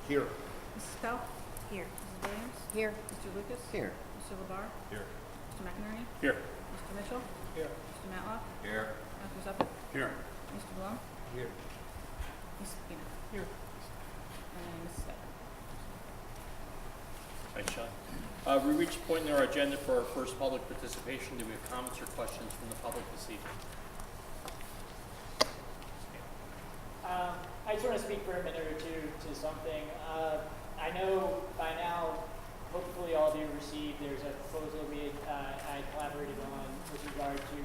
Here. Mrs. Pell? Here. Mrs. Williams? Here. Mr. Lucas? Here. Mr. LeBar? Here. Mr. McInerney? Here. Mr. Mitchell? Here. Mr. Matlock? Here. Dr. Zuppert? Here. Mr. Malone? Here. Ms. Pina? Here. And Mrs. Beck? Thanks, Sean. We reached a point in our agenda for our first public participation. Do we have comments or questions from the public this evening? I just want to speak for a minute or two to something. I know by now, hopefully all of you received, there's a proposal I collaborated on with regard to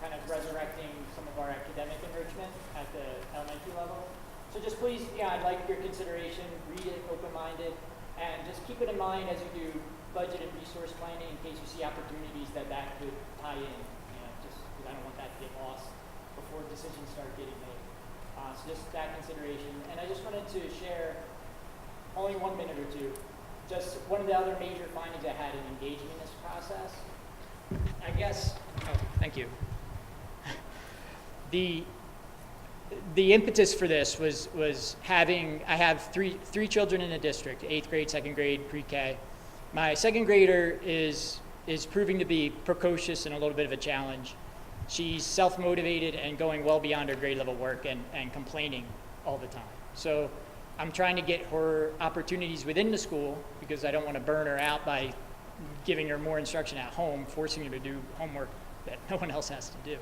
kind of resurrecting some of our academic enrichment at the elementary level. So just please, I'd like your consideration, read it open-minded, and just keep it in mind as you do budget and resource planning in case you see opportunities that could tie in, just because I don't want that to get lost before decisions start getting made. So just that consideration. And I just wanted to share only 1 minute or two. Just one of the other major findings I had in engaging in this process. I guess, thank you. The impetus for this was I have three children in the district, 8th grade, 2nd grade, pre-K. My 2nd grader is proving to be precocious and a little bit of a challenge. She's self-motivated and going well beyond her grade level work and complaining all the time. So I'm trying to get her opportunities within the school because I don't want to burn her out by giving her more instruction at home, forcing her to do homework that no one else has to do.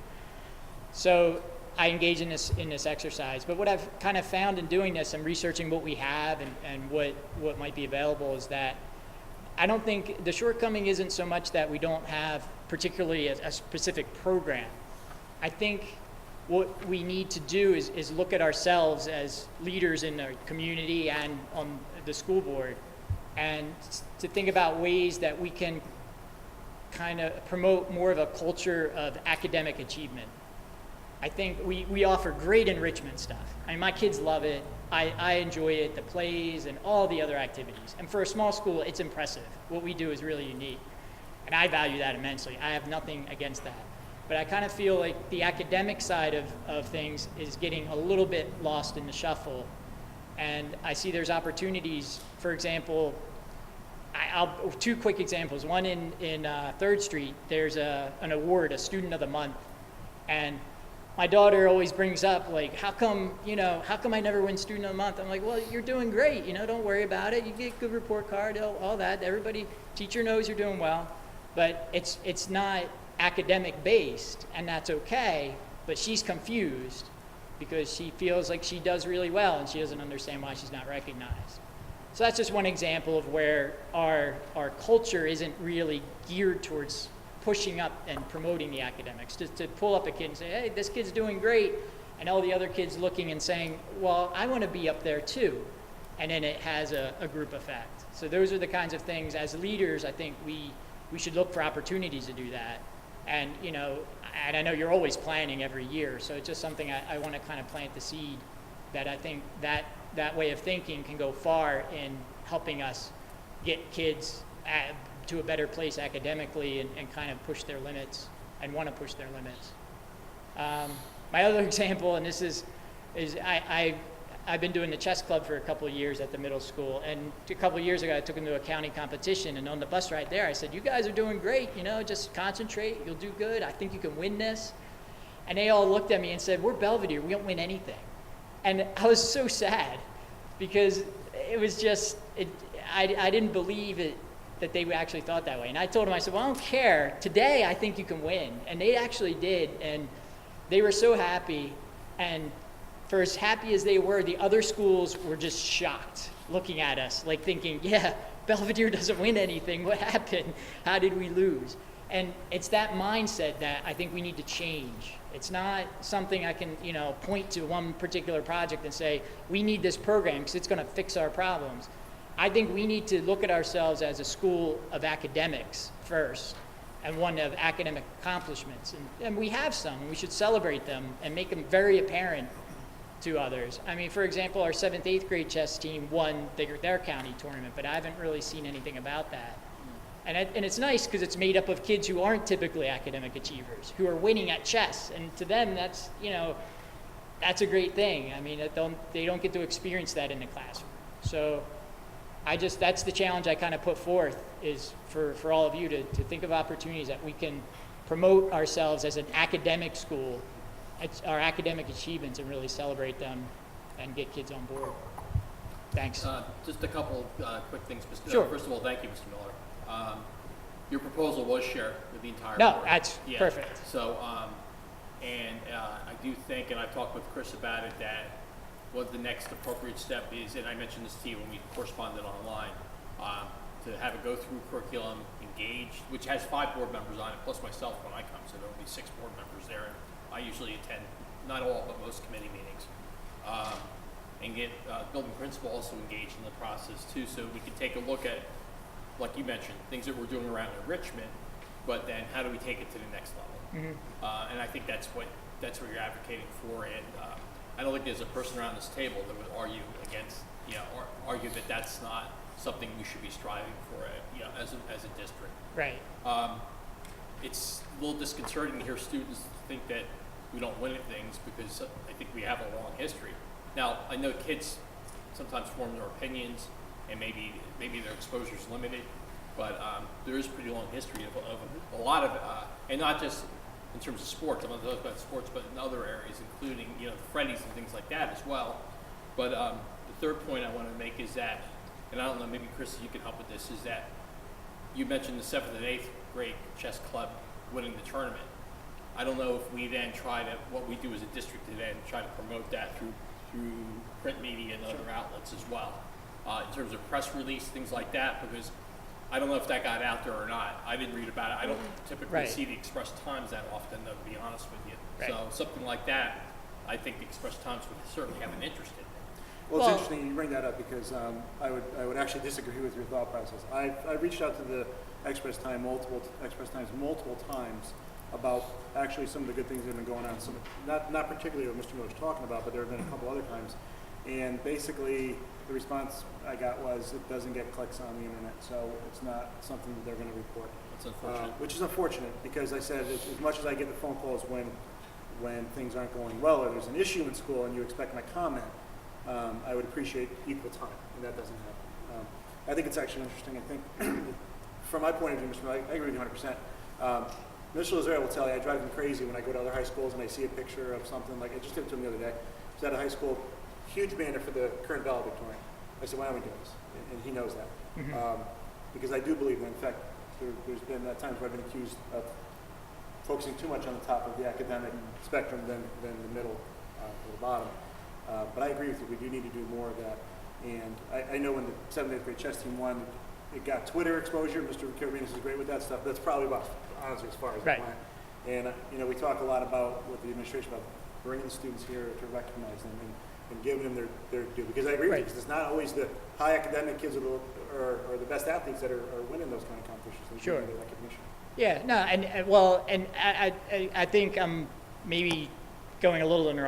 So I engage in this exercise. But what I've kind of found in doing this and researching what we have and what might be available is that I don't think the shortcoming isn't so much that we don't have particularly a specific program. I think what we need to do is look at ourselves as leaders in the community and on the school board and to think about ways that we can kind of promote more of a culture of academic achievement. I think we offer great enrichment stuff. I mean, my kids love it. I enjoy it, the plays and all the other activities. And for a small school, it's impressive. What we do is really unique. And I value that immensely. I have nothing against that. But I kind of feel like the academic side of things is getting a little bit lost in the shuffle. And I see there's opportunities, for example, two quick examples. One in 3rd Street, there's an award, a Student of the Month. And my daughter always brings up, like, how come I never win Student of the Month? I'm like, well, you're doing great, don't worry about it. You get a good report card, all that. Teacher knows you're doing well. But it's not academic based, and that's okay, but she's confused because she feels like she does really well and she doesn't understand why she's not recognized. So that's just one example of where our culture isn't really geared towards pushing up and promoting the academics. Just to pull up a kid and say, hey, this kid's doing great, and all the other kids looking and saying, well, I want to be up there too. And then it has a group effect. So those are the kinds of things, as leaders, I think we should look for opportunities to do that. And, and I know you're always planning every year, so it's just something I want to kind of plant the seed that I think that way of thinking can go far in helping us get kids to a better place academically and kind of push their limits and want to push their limits. My other example, and this is I've been doing the chess club for a couple of years at the middle school, and a couple of years ago I took them to a county competition, and on the bus ride there I said, you guys are doing great, just concentrate, you'll do good, I think you can win this. And they all looked at me and said, we're Belvidere, we don't win anything. And I was so sad because it was just, I didn't believe it that they actually thought that way. And I told them, I said, well, I don't care, today I think you can win. And they actually did, and they were so happy. And for as happy as they were, the other schools were just shocked, looking at us, like thinking, yeah, Belvidere doesn't win anything. What happened? How did we lose? And it's that mindset that I think we need to change. It's not something I can, point to one particular project and say, we need this program because it's going to fix our problems. I think we need to look at ourselves as a school of academics first, and one of academic accomplishments. And we have some, and we should celebrate them and make them very apparent to others. I mean, for example, our 7th, 8th grade chess team won their county tournament, but I haven't really seen anything about that. And it's nice because it's made up of kids who aren't typically academic achievers, who are winning at chess. And to them, that's a great thing. I mean, they don't get to experience that in the classroom. So that's the challenge I kind of put forth, is for all of you to think of opportunities that we can promote ourselves as an academic school, our academic achievements, and really celebrate them and get kids on board. Thanks. Just a couple quick things, Mr. Sure. First of all, thank you, Mr. Miller. Your proposal was shared with the entire No, board. that's perfect. So, I do think, and I've talked with Chris about it, that what the next appropriate step is, and I mentioned this to you when we corresponded online, to have a go-through curriculum engaged, which has 5 board members on it, plus myself when I come, so there will be 6 board members there. And I usually attend, not all, but most committee meetings. And get building principal also engaged in the process too, so we can take a look at, like you mentioned, things that we're doing around enrichment, but then how do we take it to the next level? And I think that's what you're advocating for. And I don't think there's a person around this table that would argue against, or argue that that's not something we should be striving for, as a district. Right. It's a little disconcerting to hear students think that we don't win at things, because I think we have a long history. Now, I know kids sometimes form their opinions, and maybe their exposure is limited, but there is a pretty long history of a lot of, and not just in terms of sports. I'm not talking about sports, but in other areas, including the Freddies and things like that as well. But the third point I want to make is that, and I don't know, maybe Chris, you can help with this, is that you mentioned the 7th and 8th grade chess club winning the tournament. I don't know if we then what we do as a district to then try to promote that through print media and other outlets as well, in terms of press release, things like that, because I don't know if that got out there or not. I didn't read about it. I don't typically see the Express Times that often, though, to be honest with you. Right. So something like that, I think the Express Times would certainly have an interest in. Well, it's interesting you bring that up, because I would actually disagree with your thought process. I reached out to the Express Times multiple times about actually some of the good things that have been going on. Some, not particularly what Mr. Miller's talking about, but there have been a couple other times. And basically, the response I got was it doesn't get clicks on the internet, so it's not something that they're going to report. That's unfortunate. Which is unfortunate, because I said as much as I get the phone calls when things aren't going well, or there's an issue in school and you expect my comment, I would appreciate equal time, and that doesn't happen. I think it's actually interesting. I think, from my point of view, Mr. Miller, I agree with you 100%. Mr. Lazare will tell you, I drive him crazy when I go to other high schools and I see a picture of something, like I just did it to him the other day. I was at a high school, huge banner for the current valedictorian. I said, why don't we do this? And he knows that. Because I do believe that, in fact, there's been times where I've been accused of focusing too much on the top of the academic spectrum than the middle or the bottom. But I agree with you, we do need to do more of that. And I know when the 7th, 8th grade chess team won, it got Twitter exposure. Mr. Carabinas is great with that stuff. That's probably about, honestly, as far as it went. And we talk a lot about, with the administration, about bringing the students here to recognize them and giving them their due. Because I agree with you, because it's not always the high academic kids or the best athletes that are winning those kind of competitions. They Sure. need the recognition. Yeah, no, and I think I'm maybe going a little under.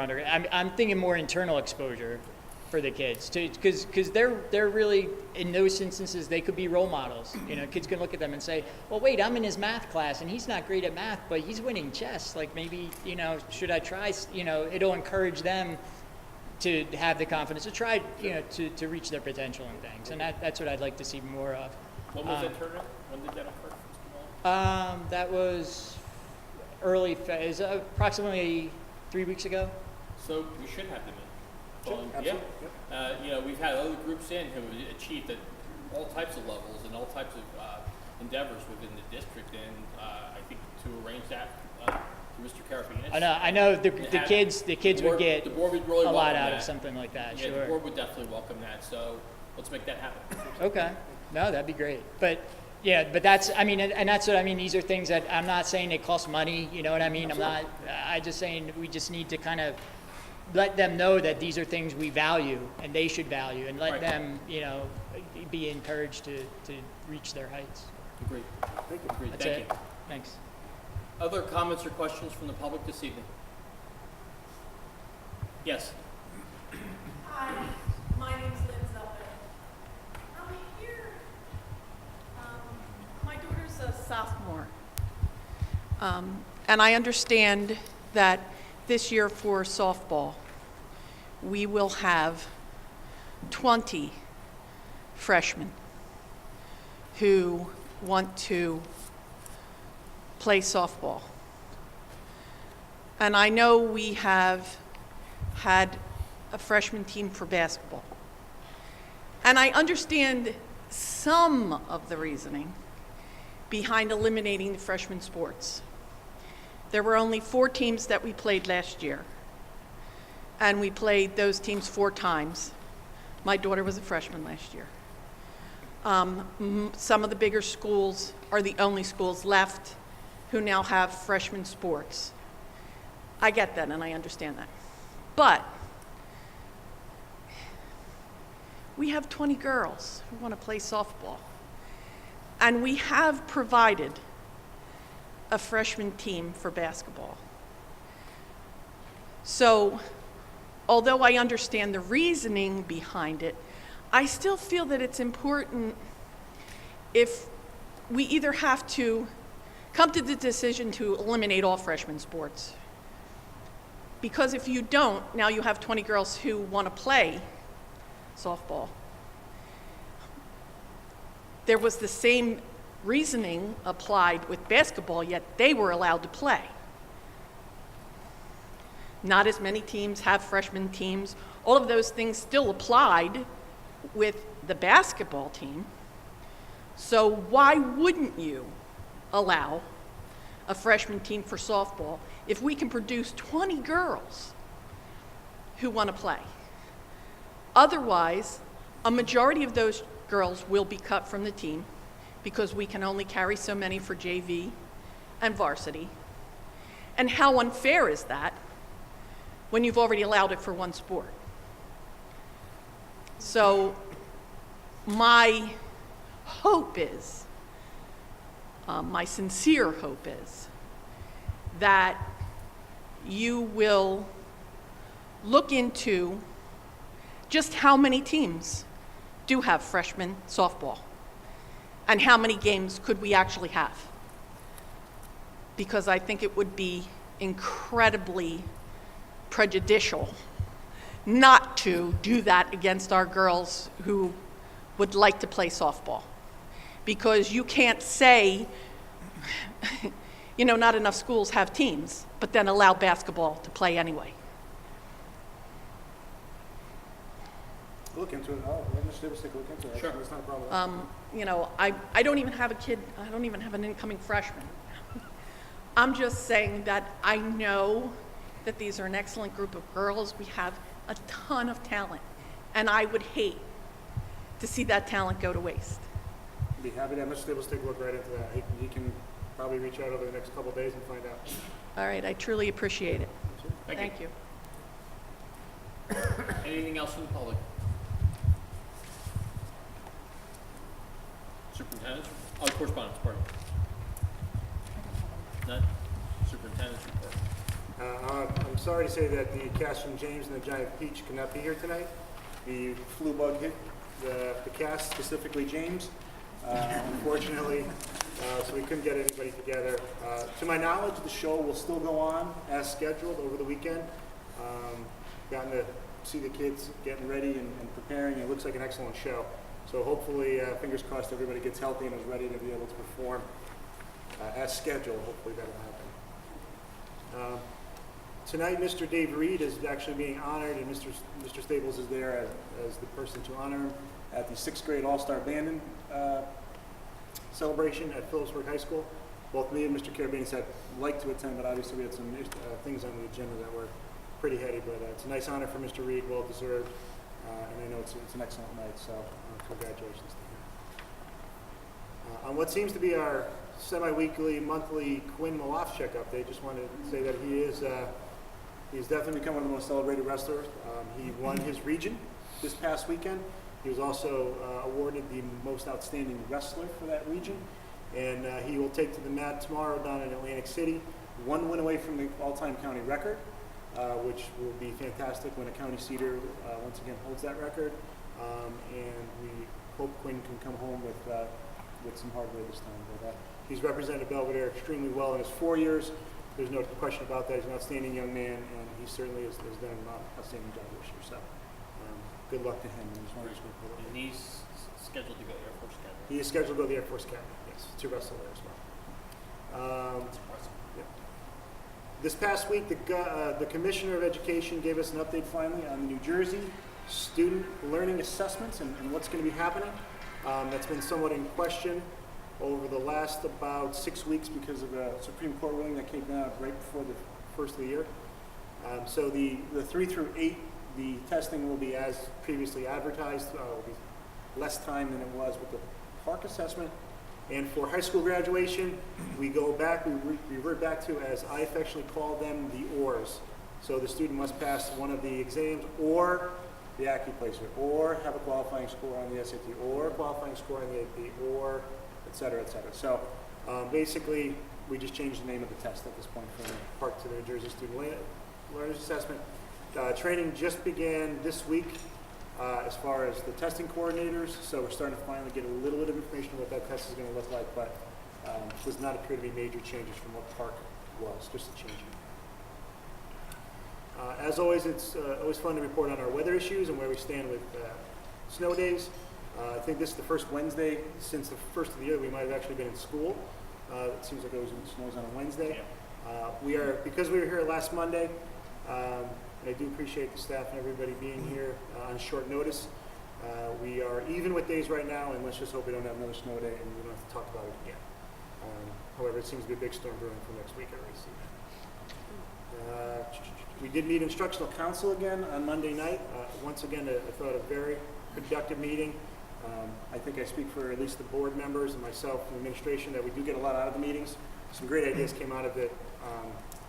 I'm thinking more internal exposure for the kids, because they're really, in those instances, they could be role models. Kids can look at them and say, well, wait, I'm in his math class and he's not great at math, but he's winning chess. Like, maybe, should I try? It'll encourage them to have the confidence to try, to reach their potential in things. And that's what I'd like to see more of. When was that tournament? When did that occur? That was approximately 3 weeks ago. So we should have them in. Sure, absolutely. Yep. We've had other groups in who achieved at all types of levels and all types of endeavors within the district, and I think to arrange that to Mr. Carabinas. I know the kids would get the board would really a lot welcome out that. of something like that. Yeah, Sure. the board would definitely welcome that. So let's make that happen. Okay. No, that'd be great. But yeah, but that's what I mean. These are things that I'm not saying they cost money. You know what I mean? Absolutely. I'm just saying we just need to kind of let them know that these are things we value and they should value, and let Right. them, be encouraged to reach their heights. Agreed. Thank you. Agreed. That's Thank it. you. Thanks. Other comments or questions from the public this evening? Yes. Hi, my name's Lynn Zelman. I'm here. My daughter's a sophomore. And I understand that this year for softball, we will have 20 freshmen who want to play softball. And I know we have had a freshman team for basketball. And I understand some of the reasoning behind eliminating the freshman sports. There were only 4 teams that we played last year, and we played those teams 4 times. My daughter was a freshman last year. Some of the bigger schools are the only schools left who now have freshman sports. I get that and I understand that. But we have 20 girls who want to play softball. And we have provided a freshman team for basketball. So, although I understand the reasoning behind it, I still feel that it's important if we either have to come to the decision to eliminate all freshman sports. Because if you don't, now you have 20 girls who want to play softball. There was the same reasoning applied with basketball, yet they were allowed to play. Not as many teams have freshman teams. All of those things still applied with the basketball team. So why wouldn't you allow a freshman team for softball if we can produce 20 girls who want to play? Otherwise, a majority of those girls will be cut from the team because we can only carry so many for JV and varsity. And how unfair is that when you've already allowed it for one sport? So my hope is, my sincere hope is, that you will look into just how many teams do have freshman softball and how many games could we actually have. Because I think it would be incredibly prejudicial not to do that against our girls who would like to play softball. Because you can't say, not enough schools have teams, but then allow basketball to play anyway. Look into it. Oh, Mr. Davis, take a look into it. Sure. That's not a problem. I don't even have a kid, I don't even have an incoming freshman. I'm just saying that I know that these are an excellent group of girls. We have a ton of talent, and I would hate to see that talent go to waste. I'd be happy to have Mr. Davis take a look right into that. He can probably reach out over the next couple of days and find out. All right, I truly appreciate it. Thank you. you. Anything else from the public? Superintendent's, correspondence, pardon. None? Superintendent's report. I'm sorry to say that the cast from James and the Giant Peach could not be here tonight. The flu bug hit the cast, specifically James, unfortunately, so we couldn't get anybody together. To my knowledge, the show will still go on as scheduled over the weekend. Gotten to see the kids getting ready and preparing. It looks like an excellent show. So hopefully, fingers crossed, everybody gets healthy and is ready to be able to perform as scheduled. Hopefully that'll happen. Tonight, Mr. Dave Reed is actually being honored, and Mr. Staples is there as the person to honor him at the 6th grade All-Star Band celebration at Phillipsburg High School. Both me and Mr. Carabini had liked to attend, but obviously we had some things on the agenda that were pretty heady. But it's a nice honor for Mr. Reed, well deserved, and I know it's an excellent night. So congratulations to him. On what seems to be our semi-weekly, monthly Quinn Malofchek update, just wanted to say that he's definitely become one of the most celebrated wrestlers. He won his region this past weekend. He was also awarded the most outstanding wrestler for that region. And he will take to the mat tomorrow down in Atlantic City, 1 win away from the all-time county record, which will be fantastic when a county seater once again holds that record. And we hope Quinn can come home with some hardware this time. But he's represented Belvidere extremely well in his 4 years. There's no question about that. He's an outstanding young man, and he certainly has done an outstanding job this year. So good luck to him. And His knees scheduled to go Air Force Academy. He is scheduled to go to the Air Force Academy, yes, to wrestle there as well. That's impressive. This past week, the Commissioner of Education gave us an update finally on the New Jersey student learning assessments and what's going to be happening. That's been somewhat in question over the last about 6 weeks because of a Supreme Court ruling that came out right before the first of the year. So the 3 through 8, the testing will be as previously advertised. It will be less time than it was with the Park assessment. And for high school graduation, we go back, we revert back to, as I affectionately call them, the ORs. So the student must pass one of the exams or the AccuPlacer, or have a qualifying score on the SAT, or a qualifying score on the AP, or et cetera, et cetera. So basically, we just changed the name of the test at this point from the Park to the New Jersey Student Learners Assessment. Training just began this week as far as the testing coordinators, so we're starting to finally get a little bit of information on what that test is going to look like, but does not appear to be major changes from what Park was, just a change. As always, it's always fun to report on our weather issues and where we stand with snow days. I think this is the first Wednesday since the first of the year we might have actually been in school. It seems like it snows on a Wednesday. Because we were here last Monday, and I do appreciate the staff and everybody being here on short notice. We are even with days right now, and let's just hope we don't have another snow day and we don't have to talk about it again. However, it seems to be a big storm brewing for next week, I already see that. We did meet instructional council again on Monday night. Once again, I thought a very productive meeting. I think I speak for at least the board members and myself and the administration that we do get a lot out of the meetings. Some great ideas came out of it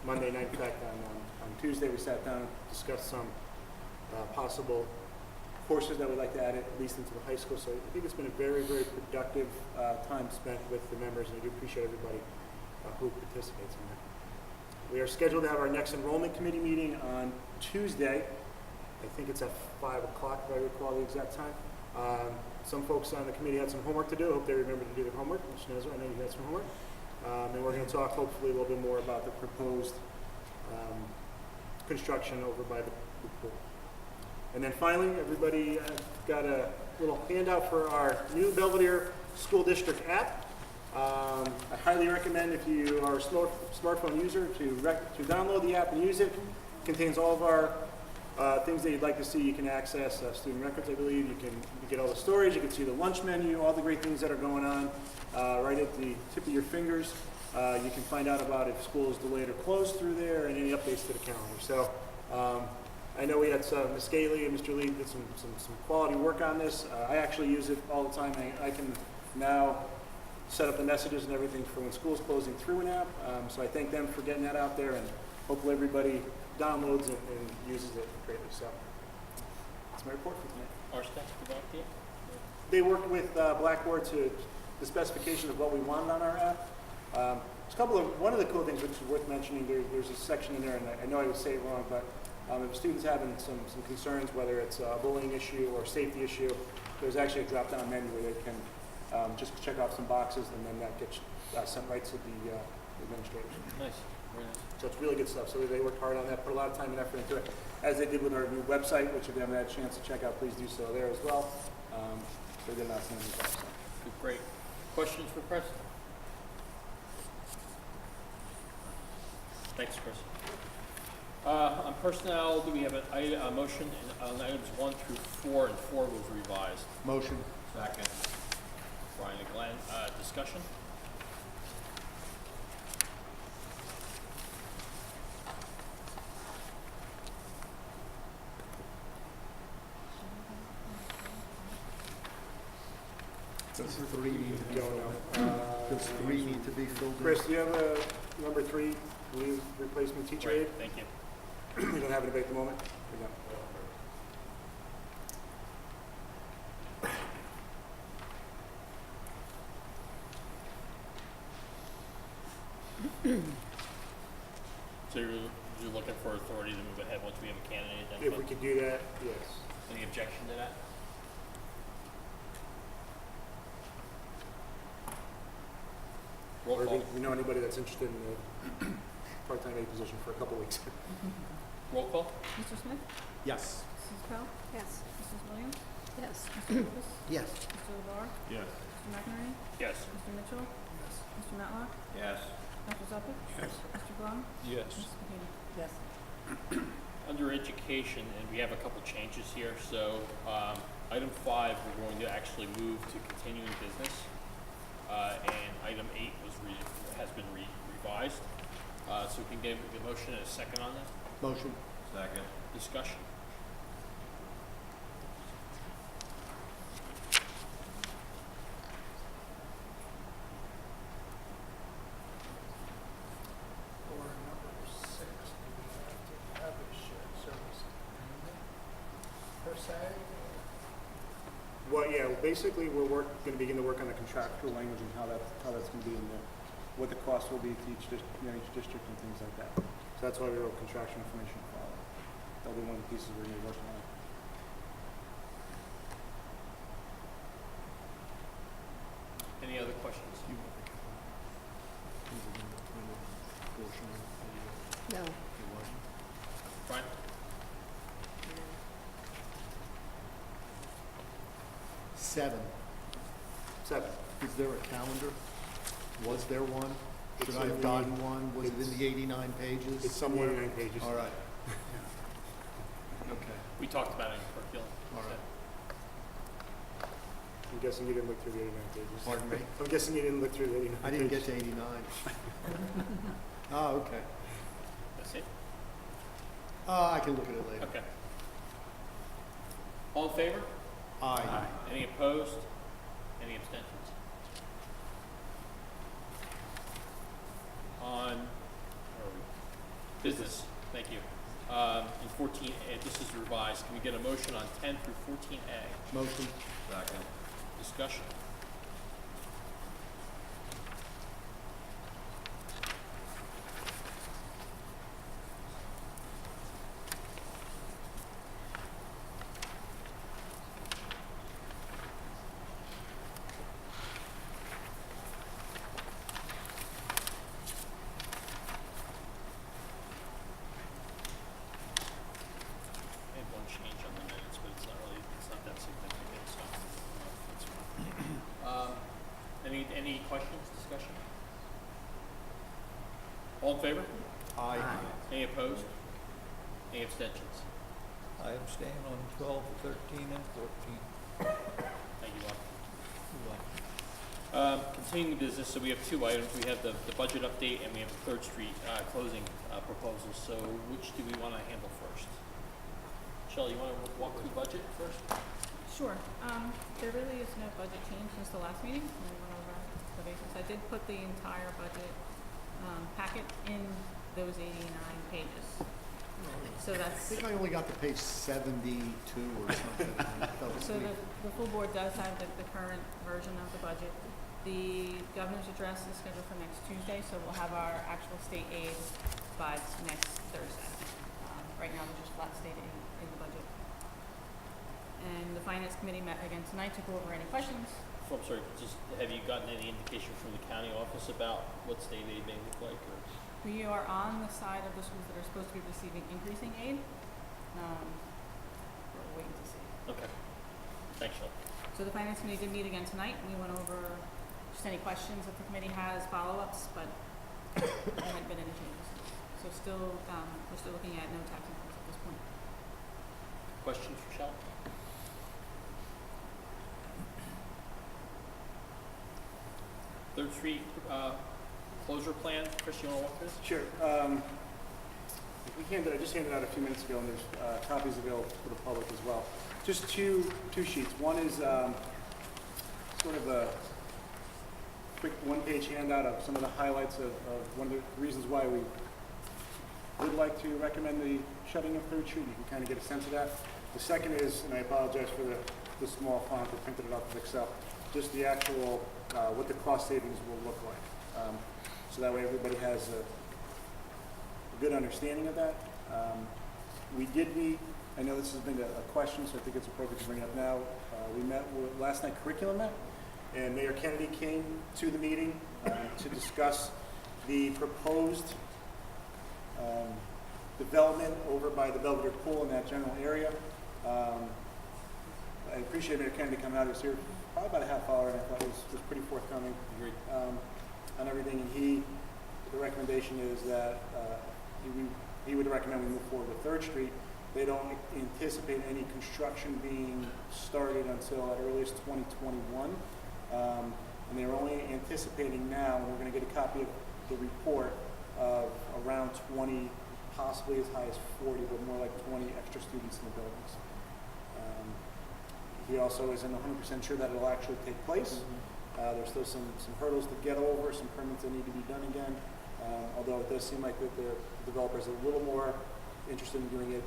Monday night. In fact, on Tuesday we sat down and discussed some possible courses that we'd like to add at least into the high school. So I think it's been a very, very productive time spent with the members, and I do appreciate everybody who participates in that. We are scheduled to have our next enrollment committee meeting on Tuesday. I think it's at 5 o'clock, if I recall the exact time. Some folks on the committee had some homework to do. I hope they remember to do their homework. Ms. Schneider, I know you had some homework. And we're going to talk hopefully a little bit more about the proposed construction over by the pool. And then finally, everybody got a little handout for our new Belvidere School District app. I highly recommend, if you are a smartphone user, to download the app and use it. It contains all of our things that you'd like to see. You can access student records, I believe. You can get all the stories. You can see the lunch menu, all the great things that are going on right at the tip of your fingers. You can find out about if school is delayed or closed through there, and any updates to the calendar. So I know we had Ms. Gailey and Mr. Lee did some quality work on this. I actually use it all the time. I can now set up the messages and everything for when school's closing through an app. So I thank them for getting that out there, and hopefully everybody downloads it and uses it greatly. So that's my report for tonight. Our staff developed it? They worked with Blackboard to the specification of what we wanted on our app. One of the cool things which is worth mentioning, there's a section in there, and I know I would say it wrong, but if a student's having some concerns, whether it's a bullying issue or a safety issue, there's actually a drop-down menu where they can just check off some boxes, and then that gets sent right to the administrators. Nice, very nice. So it's really good stuff. So they worked hard on that, put a lot of time and effort into it, as they did with our new website, which if you haven't had a chance to check out, please do so there as well. They did an outstanding job. So. Good, great. Questions for Chris? Thanks, Chris. On personnel, do we have a motion on items 1 through 4, and 4 was revised? Motion. Second. Brian and Glenn, discussion? Does 3 need to be Don't filled know. in? Does 3 need to be filled in? Chris, do you have a number 3, leave replacement teacher aide? Thank you. We don't have it at the moment? We don't. So you're looking for authority to move ahead once we have a candidate If we identified? could do that, yes. Any objection to that? Roll Or call. if we know anybody that's interested in the part-time aide position for a couple weeks. Roll call? Mr. Smith? Yes. Mrs. Powell? Yes. Mrs. Williams? Yes. Mr. Lucas? Yes. Mr. LeBar? Yes. Mr. McInerney? Yes. Mr. Mitchell? Mr. Matlock? Yes. Dr. Zuppich? Yes. Mr. Blum? Yes. Ms. Wadena? Yes. Under education, and we have a couple changes here, so, item 5, we're going to actually move to continuing business. And item 8 has been revised. So we can get a motion and a second on that. Motion. Second. Discussion. Or number 6, do we have to have a shared service agreement per se? Well, yeah, basically, we're gonna begin to work on the contractual language and how that's gonna be in there, what the cost will be to each each district and things like that. So that's why we wrote contractual information file. That'll be one of the pieces we're gonna be working on. Any other questions? No. Brian? Seven. 7. Is there a calendar? Was there one? Should It's I have in gotten one? Was it in it's- the 89 pages? It's somewhere in 9 pages. All right. Okay. We talked about it in curriculum. All right. I'm guessing you didn't look through the 89 pages. Pardon me? I'm guessing you didn't look through the 89 pages. I didn't get to 89. Oh, okay. That's it? I can look at it later. Okay. All in favor? Aye. Any opposed? Any abstentions? On, where are we? Business, thank you. In 14, this is revised. Can we get a motion on 10 through 14A? Motion. Second. Discussion. I have one change on the minutes, but it's not that significant, so that's fine. Any questions, discussion? All in favor? Aye. Any opposed? Any abstentions? I abstain on 12, 13, and 14. Thank you, Bob. Continuing business, so we have 2 items. We have the budget update and we have the 3rd Street closing proposal. So which do we want to handle first? Shelley, you want to walk through budget first? Sure. There really is no budget change since the last meeting. We went over the basics. I did put the entire budget packet in those 89 pages. So I that's, think I only got to page 72 or something. I fell so asleep. the full board does have the current version of the budget. The governor's address is scheduled for next Tuesday, so we'll have our actual state aid by next Thursday. Right now, there's just flat state aid in the budget. And the finance committee met again tonight to go over any questions. Oh, I'm sorry, just have you gotten any indication from the county office about what state aid may look like? Or? We are on the side of the schools that are supposed to be receiving increasing aid. We're waiting to see. Okay. Thanks, Shelley. So the finance committee did meet again tonight. We went over just any questions that the committee has, follow-ups, but there haven't been any changes. So still, we're still looking at no tax increase at this point. Questions for Shelley? Third Street closure plan. Chris, you want to walk this? Sure. I just handed out a few minutes ago, and there's copies available for the public as well. Just two sheets. One is sort of a quick one-page handout of some of the highlights of one of the reasons why we would like to recommend the shutting of Third Street. You can kind of get a sense of that. The second is, and I apologize for the small font, I printed it off of Excel, just the actual, what the cost savings will look like. So that way everybody has a good understanding of that. We did meet, I know this has been a question, so I think it's appropriate to bring it up now. We met last night, curriculum met, and Mayor Kennedy came to the meeting to discuss the proposed development over by the Belvidere pool in that general area. I appreciate Mayor Kennedy coming out. He was here probably about a half hour, and I thought was pretty forthcoming Agreed. on everything. And the recommendation is that he would recommend we move forward with 3rd Street. They don't anticipate any construction being started until at earliest 2021. And they're only anticipating now, and we're going to get a copy of the report, of around 20, possibly as high as 40, but more like 20 extra students in the buildings. He also isn't 100% sure that it'll actually take place. There's still some hurdles to get over, some permits that need to be done again. Although it does seem like that the developers are a little more interested in doing it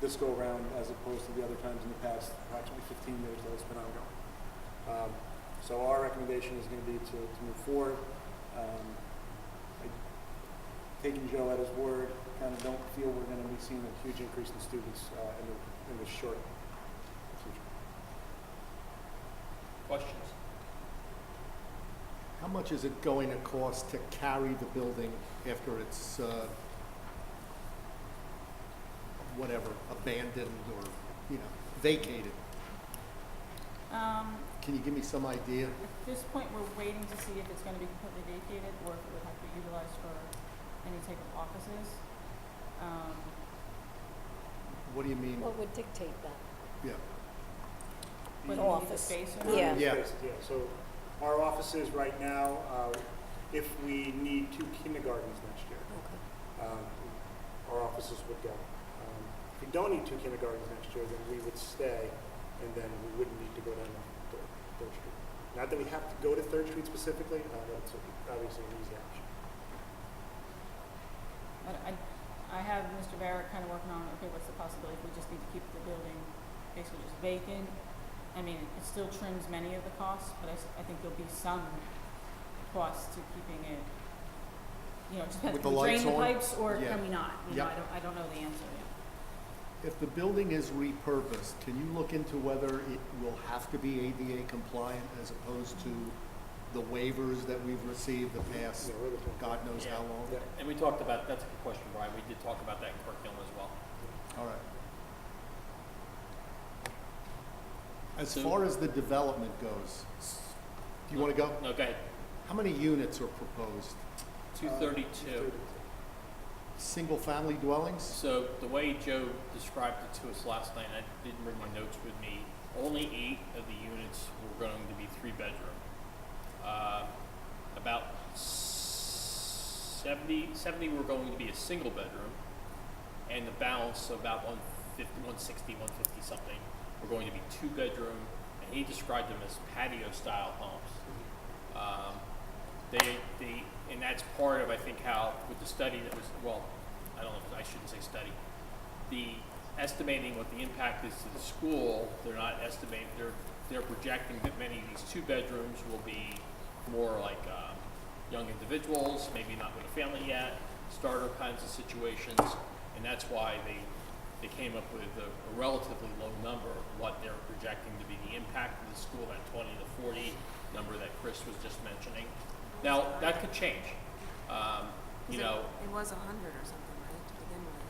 this go around as opposed to the other times in the past approximately 15 years that it's been ongoing. So our recommendation is going to be to move forward. Taking Joe at his word, kind of don't feel we're going to be seeing a huge increase in students in the short future. Questions? How much is it going to cost to carry the building after it's, whatever, abandoned or, vacated? Can you give me some idea? At this point, we're waiting to see if it's going to be completely vacated or if it would have to be utilized for any type of offices. What do you mean? What would dictate that? Yeah. Whether The we need the office. space or not. Yeah. Yeah. So our offices right now, if we need 2 kindergartens next year, Okay. our offices would go. If we don't need 2 kindergartens next year, then we would stay, and then we wouldn't need to go down to 3rd Street. Not that we have to go to 3rd Street specifically, that's obviously an easy option. But I have Mr. Barrett kind of working on, okay, what's the possibility if we just need to keep the building basically just vacant? I mean, it still trims many of the costs, but I think there'll be some cost to keeping it, just With have the to drain lights the on? pipes or Yeah. can we not? Yep. I don't know the answer yet. If the building is repurposed, can you look into whether it will have to be ADA compliant as opposed to the waivers that we've received the past, Yeah, we're looking at God knows how long? Yeah. And we talked about, that's a good question, Brian. We did talk about that in curriculum as well. All right. As So- far as the development goes, do you want to go? No, go ahead. How many units are proposed? 232. Single-family dwellings? So the way Joe described it to us last night, and I didn't bring my notes with me, only 8 of the units were going to be 3-bedroom. About 70 were going to be a single bedroom, and the balance, so about 160, 150 something, were going to be 2-bedroom, and he described them as patio-style homes. And that's part of, I think, how, with the study that was, well, I don't know, I shouldn't say study, the estimating what the impact is to the school, they're not estimating, they're projecting that many of these 2-bedrooms will be more like young individuals, maybe not with a family yet, starter kinds of situations, and that's why they came up with a relatively low number of what they're projecting to be the impact of the school, that 20 to 40 number that Chris was just mentioning. Now, that could change. It was 100 or something, right, to begin with?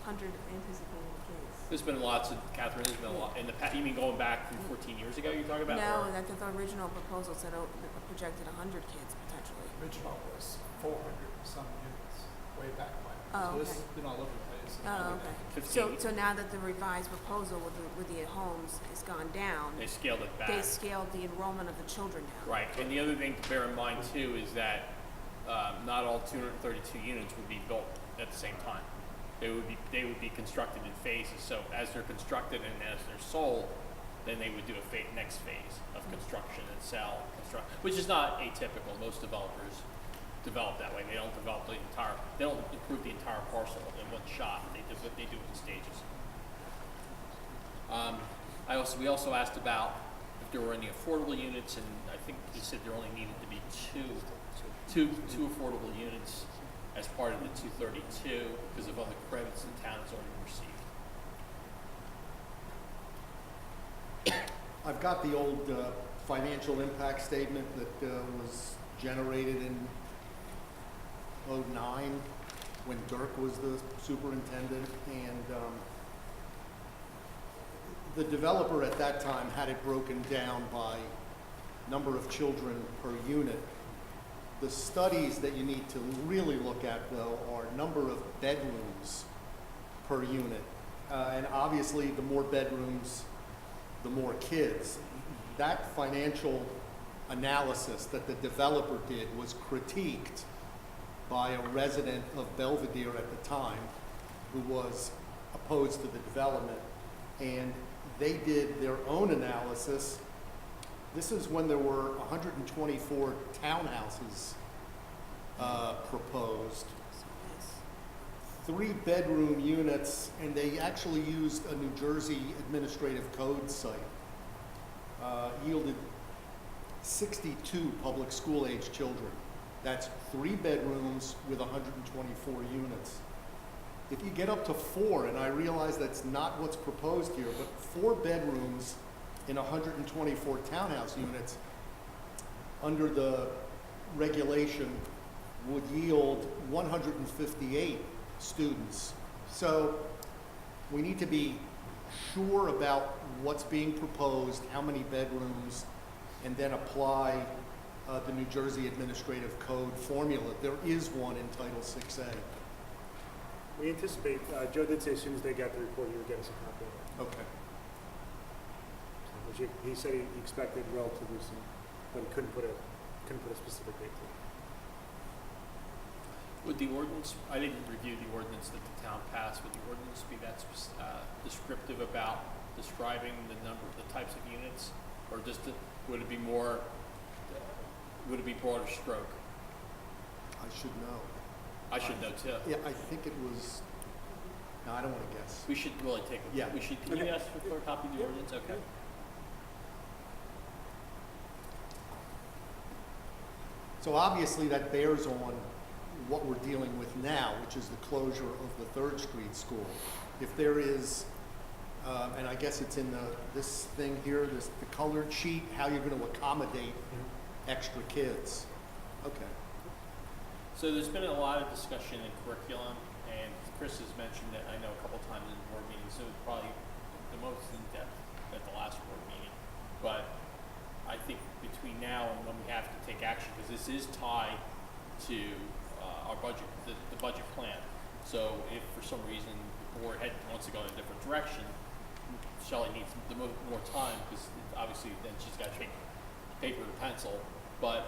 100 anticipated kids. There's been lots of, Catherine, there's been a lot, in the past, you mean going back from 14 years ago you're talking about? No, or- that the original proposal said projected 100 kids potentially. Original was 400 and some units, way back when. Oh, So this okay. has been all over the place. Oh, okay. 15. So now that the revised proposal with the homes has gone down, They scaled it back. they scaled the enrollment of the children down. Right, and the other thing to bear in mind too is that not all 232 units would be built at the same time. They would be constructed in phases. So as they're constructed and as they're sold, then they would do a next phase of construction and sell, which is not atypical. Most developers develop that way. They don't improve the entire parcel in one shot. They do it in stages. We also asked about if there were any affordable units, and I think he said there only needed to be two affordable units as part of the 232 because of other credits the town has already received. I've got the old financial impact statement that was generated in '09 when Dirk was the superintendent, and the developer at that time had it broken down by number of children per unit. The studies that you need to really look at, though, are number of bedrooms per unit. And obviously, the more bedrooms, the more kids. That financial analysis that the developer did was critiqued by a resident of Belvidere at the time who was opposed to the development. And they did their own analysis. This is when there were 124 townhouses proposed, 3-bedroom units, and they actually used a New Jersey administrative code site. Yielded 62 public school age children. That's 3 bedrooms with 124 units. If you get up to 4, and I realize that's not what's proposed here, but 4 bedrooms in 124 townhouse units under the regulation would yield 158 students. So we need to be sure about what's being proposed, how many bedrooms, and then apply the New Jersey Administrative Code formula. There is one in Title 6A. We anticipate, Joe did say as soon as they got the report, he would get us a copy of it. Okay. Which he said he expected relatively soon, but he couldn't put a specific date to it. Would the ordinance, I didn't review the ordinance that the town passed, would the ordinance be that descriptive about describing the number, the types of units? Or just, would it be more, would it be broader stroke? I should know. I should know too. Yeah, I think it was, no, I don't want to guess. We should really take a, Yeah. we should, can you ask for a copy of the ordinance? Okay. So obviously that bears on what we're dealing with now, which is the closure of the 3rd Street School. If there is, and I guess it's in this thing here, the colored sheet, how you're going to accommodate extra kids. Okay. So there's been a lot of discussion in curriculum, and Chris has mentioned it, I know, a couple times in board meetings, so it's probably the most in-depth at the last board meeting. But I think between now and when we have to take action, because this is tied to our budget, the budget plan. So if for some reason the board wants to go in a different direction, Shelley needs more time, because obviously then she's got to take paper and pencil. But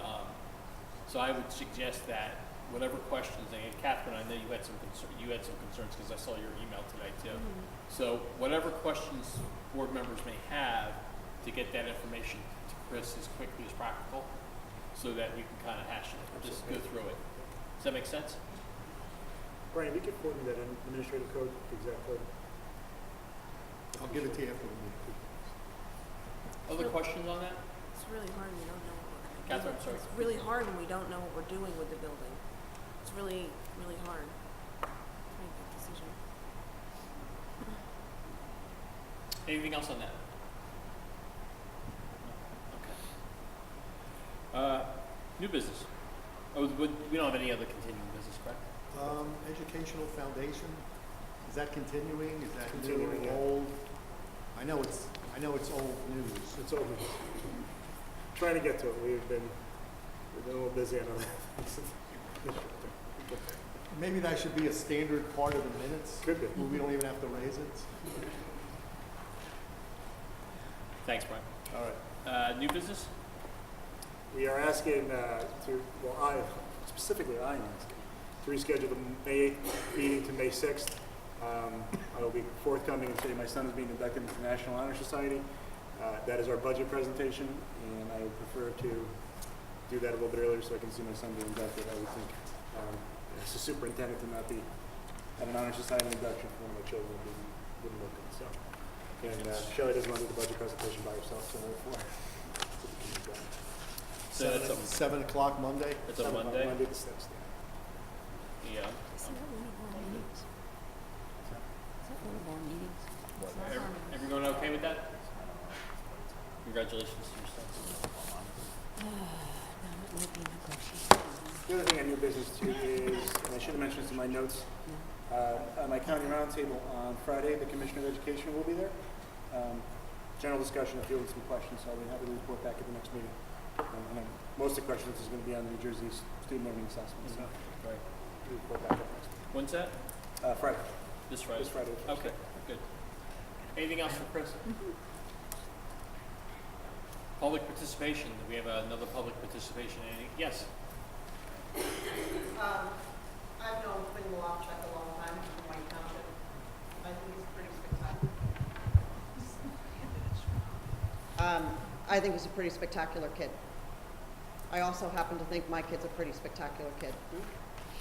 so I would suggest that whatever questions, and Catherine, I know you had some concerns because I saw your email today too. Mm-hmm. So whatever questions board members may have, to get that information to Chris as quickly as practical, so that we can kind of hash it, just go through it. Does that make sense? Brian, you could quote me that in administrative code, the exact code. I'll give it to you after the meeting. Other questions on that? It's really hard when we don't know what we're gonna do. Catherine, I'm sorry. It's really hard when we don't know what we're doing with the building. It's really, really hard to make that decision. Anything else on that? Okay. New business. Oh, we don't have any other continuing business, correct? Educational Foundation, is that continuing? Is that Continuing, new, yeah. old? I know it's old news. It's over. Trying to get to it. We've been a little busy on other Maybe that should be a standard part of the minutes. Could be. Where we don't even have to raise it. Thanks, Brian. All right. New business? We are asking specifically I am asking to reschedule the May 8th meeting to May 6th. I will be forthcoming and say my son is being inducted into the National Honor Society. That is our budget presentation, and I would prefer to do that a little bit earlier so I can see my son being inducted. I would think, as a superintendent, to not be at an Honor Society induction for one of my children wouldn't look good. So, and Shelley doesn't want to do the budget presentation by herself, so therefore. So that's 7 o'clock Monday? It's a Monday? Monday the 6th, Yeah. Is that one of our meetings? Is that one of our meetings? It's not our meeting. Everyone okay with that? Congratulations to your son. No, it might be negotiated. The other thing on new business too is, and I should have mentioned this in my notes, on my county roundtable on Friday, the Commissioner of Education will be there. General discussion, if you have some questions, so I'll be happy to report back at the next meeting. And then most of the questions is going to be on the New Jersey student learning assessment, so Right. we'll report back at the next meeting. When's that? Friday. This Friday? This Friday. Okay, good. Anything else for Chris? Public participation, we have another public participation. Yes? I've known Quinn Malofchuk a long time from White Township. I think he's pretty spectacular. I think he's a pretty spectacular kid. I also happen to think my kid's a pretty spectacular kid.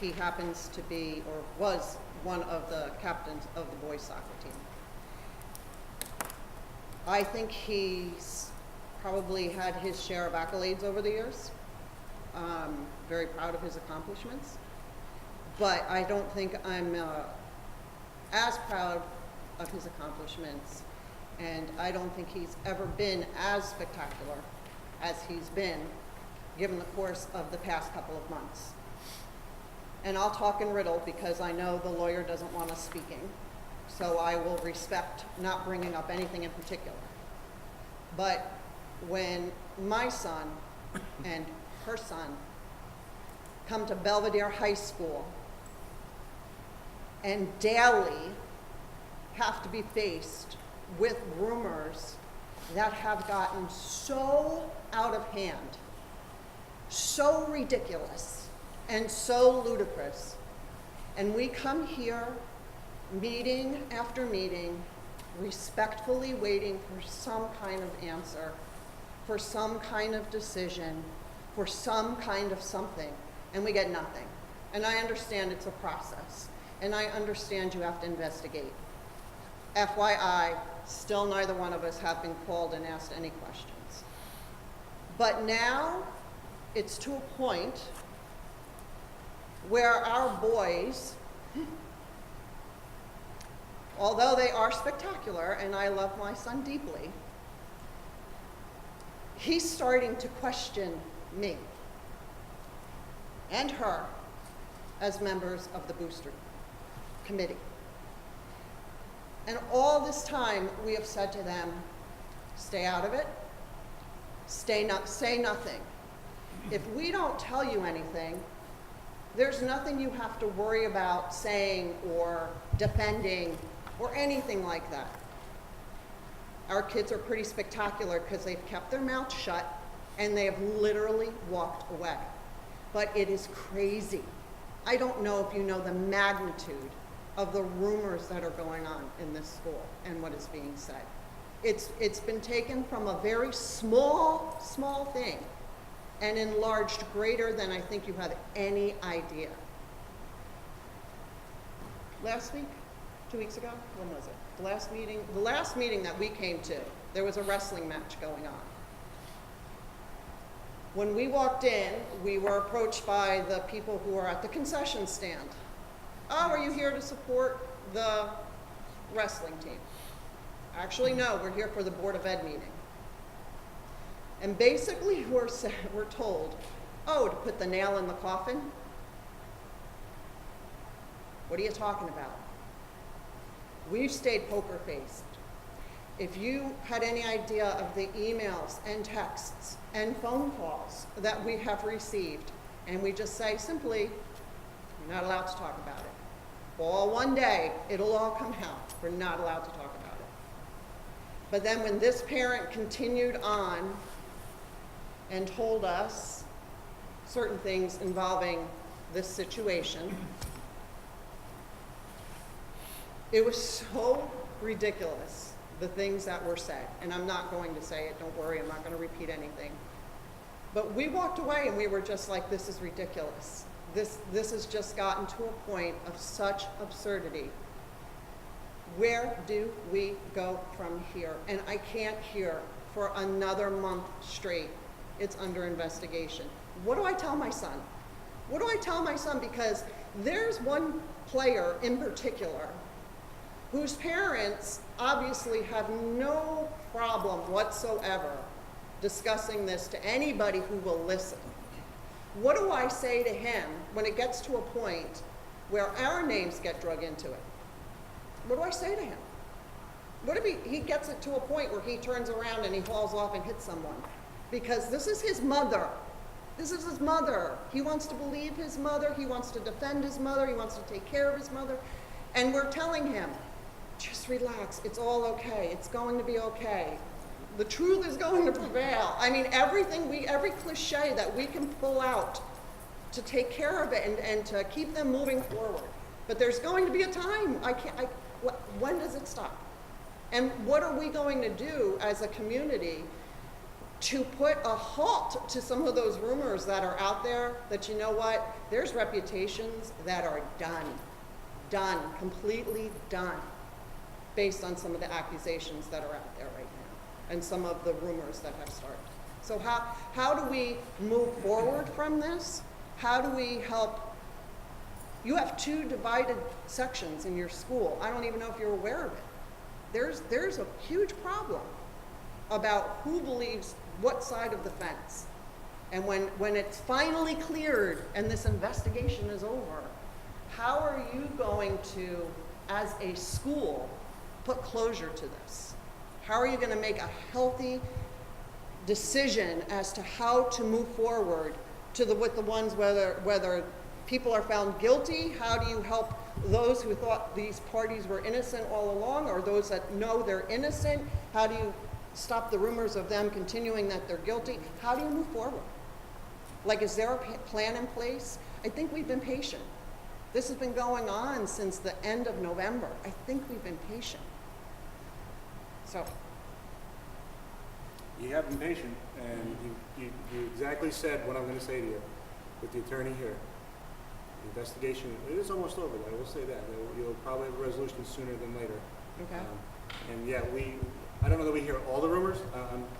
He happens to be, or was, one of the captains of the boys soccer team. I think he's probably had his share of accolades over the years. Very proud of his accomplishments. But I don't think I'm as proud of his accomplishments, and I don't think he's ever been as spectacular as he's been given the course of the past couple of months. And I'll talk in riddle because I know the lawyer doesn't want us speaking, so I will respect not bringing up anything in particular. But when my son and her son come to Belvidere High School and daily have to be faced with rumors that have gotten so out of hand, so ridiculous, and so ludicrous, and we come here meeting after meeting, respectfully waiting for some kind of answer, for some kind of decision, for some kind of something, and we get nothing. And I understand it's a process, and I understand you have to investigate. FYI, still neither one of us have been called and asked any questions. But now it's to a point where our boys, although they are spectacular, and I love my son deeply, he's starting to question me and her as members of the booster committee. And all this time we have said to them, stay out of it, say nothing. If we don't tell you anything, there's nothing you have to worry about saying or defending or anything like that. Our kids are pretty spectacular because they've kept their mouths shut and they have literally walked away. But it is crazy. I don't know if you know the magnitude of the rumors that are going on in this school and what is being said. It's been taken from a very small thing and enlarged greater than I think you had any idea. Last week, 2 weeks ago, when was it? The last meeting that we came to, there was a wrestling match going on. When we walked in, we were approached by the people who are at the concession stand. Oh, are you here to support the wrestling team? Actually, no, we're here for the Board of Ed meeting. And basically we're told, oh, to put the nail in the coffin? What are you talking about? We've stayed poker-faced. If you had any idea of the emails and texts and phone calls that we have received, and we just say simply, you're not allowed to talk about it. All one day, it'll all come out. We're not allowed to talk about it. But then when this parent continued on and told us certain things involving this situation, it was so ridiculous, the things that were said. And I'm not going to say it, don't worry, I'm not going to repeat anything. But we walked away and we were just like, this is ridiculous. This has just gotten to a point of such absurdity. Where do we go from here? And I can't hear for another month straight, it's under investigation. What do I tell my son? What do I tell my son? Because there's one player in particular whose parents obviously have no problem whatsoever discussing this to anybody who will listen. What do I say to him when it gets to a point where our names get drug into it? What do I say to him? What if he gets it to a point where he turns around and he falls off and hits someone? Because this is his mother. This is his mother. He wants to believe his mother. He wants to defend his mother. He wants to take care of his mother. And we're telling him, just relax. It's all okay. It's going to be okay. The truth is going to prevail. I mean, every cliche that we can pull out to take care of it and to keep them moving forward. But there's going to be a time. When does it stop? And what are we going to do as a community to put a halt to some of those rumors that are out there that, you know what, there's reputations that are done, completely done, based on some of the accusations that are out there right now and some of the rumors that have started. So how do we move forward from this? How do we help? You have 2 divided sections in your school. I don't even know if you're aware of it. There's a huge problem about who believes what side of the fence. And when it's finally cleared and this investigation is over, how are you going to, as a school, put closure to this? How are you going to make a healthy decision as to how to move forward with the ones whether people are found guilty? How do you help those who thought these parties were innocent all along, or those that know they're innocent? How do you stop the rumors of them continuing that they're guilty? How do you move forward? Like, is there a plan in place? I think we've been patient. This has been going on since the end of November. I think we've been patient. So. You have been patient, and you exactly said what I'm going to say to you with the attorney here. The investigation, it is almost over, I will say that. You'll probably have a resolution sooner than later. Okay. And yeah, I don't know that we hear all the rumors.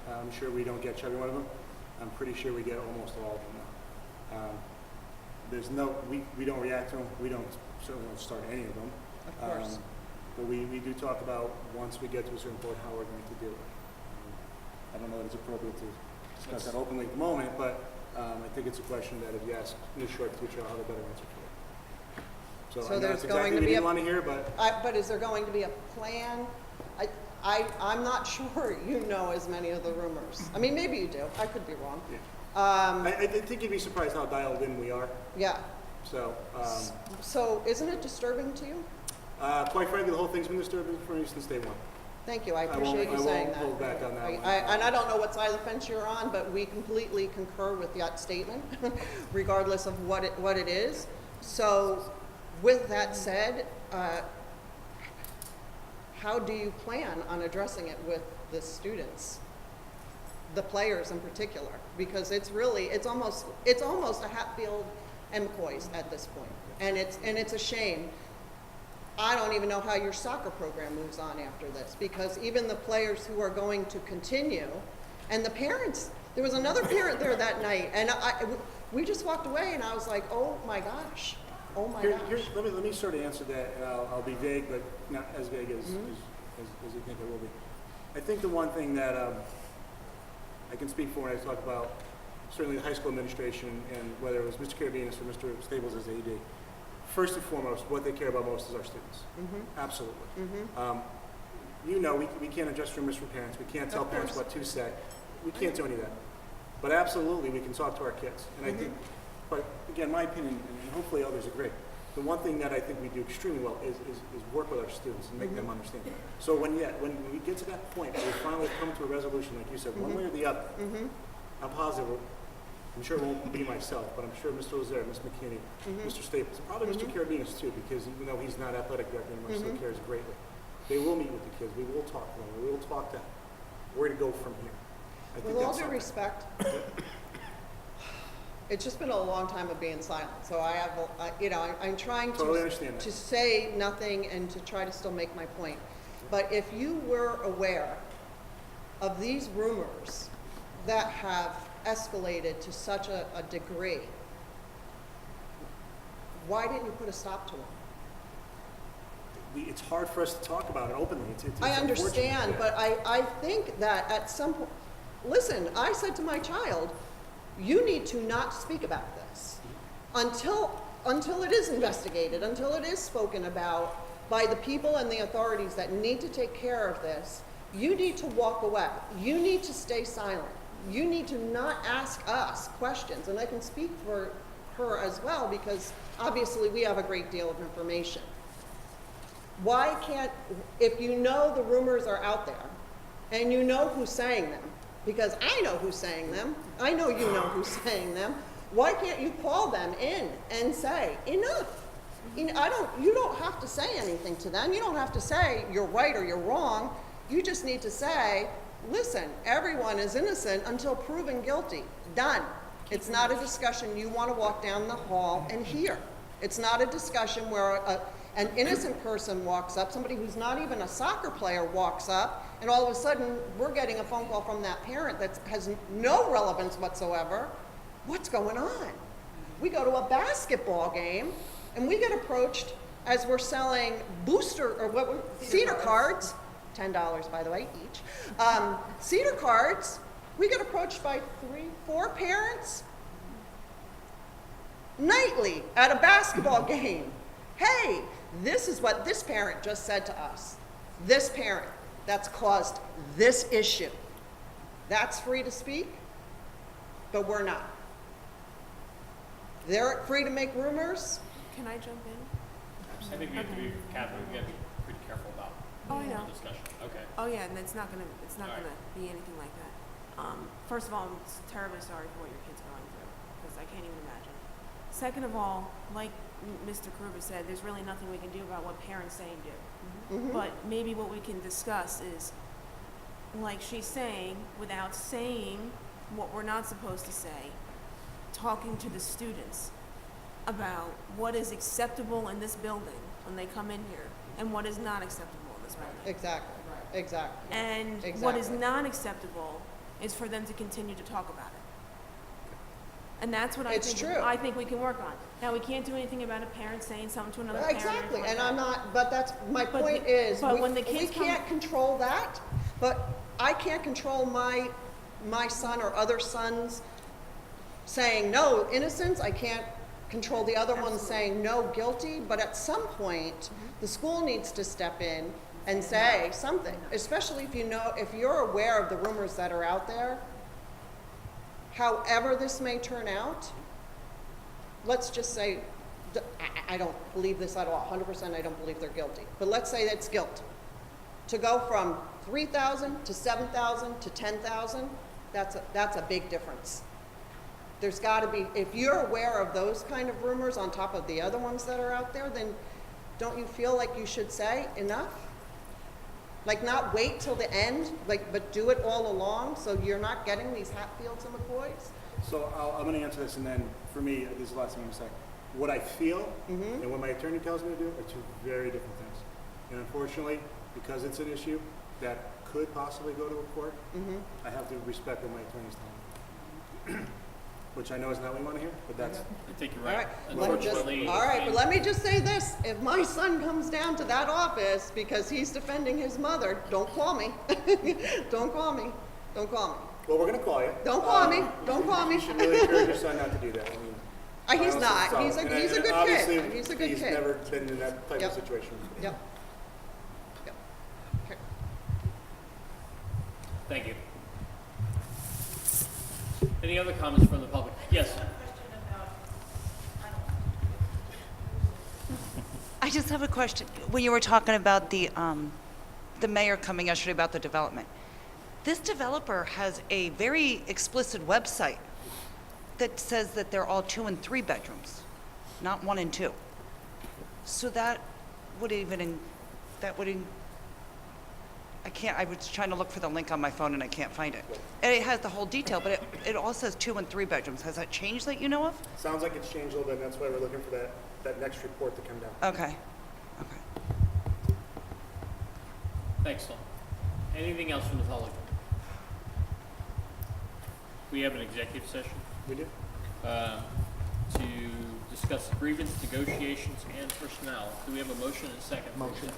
I'm sure we don't get every one of them. I'm pretty sure we get almost all of them now. We don't react to them. We certainly don't start any of them. Of course. But we do talk about, once we get to a certain point, how we're going to do it. I don't know that it's appropriate to discuss that openly at the moment, but I think it's a question that if you ask in the short future, I'll have a better answer for it. So I know there's that's going exactly to what be you didn't want to hear, but but is there going to be a plan? I'm not sure you know as many of the rumors. I mean, maybe you do. I could be wrong. yeah. I think you'd be surprised how dialed in we are. Yeah. So, So isn't it disturbing to you? quite frankly, the whole thing's been disturbing for me since day one. Thank you. I appreciate you saying that. I won't hold back on that one. And I don't know what side of the fence you're on, but we completely concur with that statement, regardless of what it is. So, with that said, how do you plan on addressing it with the students, the players in particular? Because it's almost a Hatfield and McCoy's at this point, and it's a shame. I don't even know how your soccer program moves on after this, because even the players who are going to continue, and the parents, there was another parent there that night, and we just walked away, and I was like, oh my gosh. Let me sort of answer that, and I'll be vague, but not as vague as you think it will be. I think the one thing that I can speak for when I talk about certainly the high school administration, and whether it was Mr. Carabinas or Mr. Stables as AD, first and foremost, what they care about most is our students. Mm-hmm. Absolutely. Mm-hmm. We can't adjust rumors from parents. We can't tell parents what to say. We can't do any of that. But absolutely, we can talk to our kids. And I think, but again, my opinion, and hopefully others agree, the one thing that I think we do extremely well is work with our students and make them understand. So when we get to that point where we finally come to a resolution, like you said, one way or the other, I'm positive, I'm sure it won't be myself, but I'm sure Mr. Lazare, Ms. McKinney, Mr. Staples, and probably Mr. Carabinas too, because even though he's not athletic director anymore, still cares greatly. They will meet with the kids. We will talk to them. We will talk to where to go from here. I think With all that's due something. respect, it's just been a long time of being silent. So I'm trying Totally understand that. to say nothing and to try to still make my point. But if you were aware of these rumors that have escalated to such a degree, why didn't you put a stop to them? It's hard for us to talk about it openly. It's I understand, unfortunate. but I think that at some point, listen, I said to my child, you need to not speak about this until it is investigated, until it is spoken about, by the people and the authorities that need to take care of this, you need to walk away. You need to stay silent. You need to not ask us questions. And I can speak for her as well, because obviously we have a great deal of information. Why can't, if you know the rumors are out there, and you know who's saying them, because I know who's saying them, I know you know who's saying them, why can't you call them in and say, enough? You don't have to say anything to them. You don't have to say you're right or you're wrong. You just need to say, listen, everyone is innocent until proven guilty. Done. It's not a discussion you want to walk down the hall and hear. It's not a discussion where an innocent person walks up, somebody who's not even a soccer player walks up, and all of a sudden we're getting a phone call from that parent that has no relevance whatsoever. What's going on? We go to a basketball game and we get approached as we're selling cedar cards, $10 by the way each. Cedar cards, we get approached by 3-4 parents nightly at a basketball game. Hey, this is what this parent just said to us. This parent that's caused this issue. That's free to speak, but we're not. They're free to make rumors. Can I jump in? I think we have to be, Catherine, we have to be pretty careful about Oh, I know. the discussion. Okay. Oh, yeah, and it's not gonna All right. be anything like that. First of all, I'm terribly sorry for what your kid's going through, because I can't even imagine. Second of all, like Mr. Kruger said, there's really nothing we can do about what parents say and do. Mhm. But maybe what we can discuss is, like she's saying, without saying what we're not supposed to say, talking to the students about what is acceptable in this building when they come in here and what is not acceptable in this building. Exactly. Exactly. And what is Exactly. not acceptable is for them to continue to talk about it. And that's what It's true. I think we can work on. Now, we can't do anything about a parent saying something to another parent. or Exactly, anything and like I'm that. not, but that's, my But point the- is, but we when the kids come- can't control that, but I can't control my son or other sons saying, no, innocence. I can't control the other ones saying, no, guilty. But at some point, the school needs to step in and say something, especially if you're aware of the rumors that are out there. However this may turn out, let's just say, I don't believe this at all, 100% I don't believe they're guilty. But let's say that's guilt. To go from 3,000 to 7,000 to 10,000, that's a big difference. There's got to be, if you're aware of those kind of rumors on top of the other ones that are out there, then don't you feel like you should say enough? Like not wait till the end, but do it all along so you're not getting these Hatfields and McCoys? So I'm going to answer this, and then for me, this is the last thing I'm going to say. What I feel and what my attorney tells me to do are two very different things. And unfortunately, because it's an issue that could possibly go to a court, I have to respect what my attorney's telling me. Which I know is not what you want to hear, but that's... I think you're All right. right, but let me just say this. If my son comes down to that office because he's defending his mother, don't call me. Don't call me. Don't call me. Well, we're going to call you. Don't call me. Don't call me. You should really encourage your son not to do that. I mean, He's honestly, not. so. He's a And good obviously, kid. He's a good He's kid. never been in that type Yep. of situation. Yep. Yep. Okay. Thank you. Any other comments from the public? Yes. I just have a question. When you were talking about the mayor coming yesterday about the development, this developer has a very explicit website that says that they're all 2 and 3 bedrooms, not 1 and 2. So that would I was trying to look for the link on my phone and I can't find it. And it has the whole detail, but it all says 2 and 3 bedrooms. Has that changed that you know of? Sounds like it's changed a little bit, and that's why we're looking for that next report to come down. Okay. Thanks, Tom. Anything else from the public? We have an executive session We do? to discuss grievance, negotiations, and personnel. Do we have a motion and a second? Motion.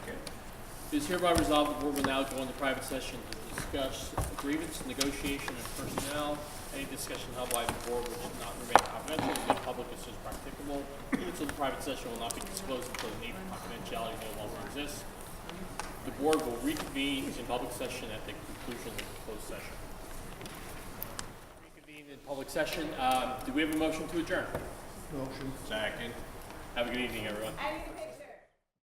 Okay. It is hereby resolved the board will now go into private session to discuss grievance, negotiation, and personnel. Any discussion held by the board which should not remain confidential to the public as soon as practicable. So the private session will not be disclosed until the need for confidentiality no longer exists. The board will reconvene in public session at the conclusion of the closed session. Reconvene in public session. Do we have a motion to adjourn? Motion. Second. Have a good evening, everyone.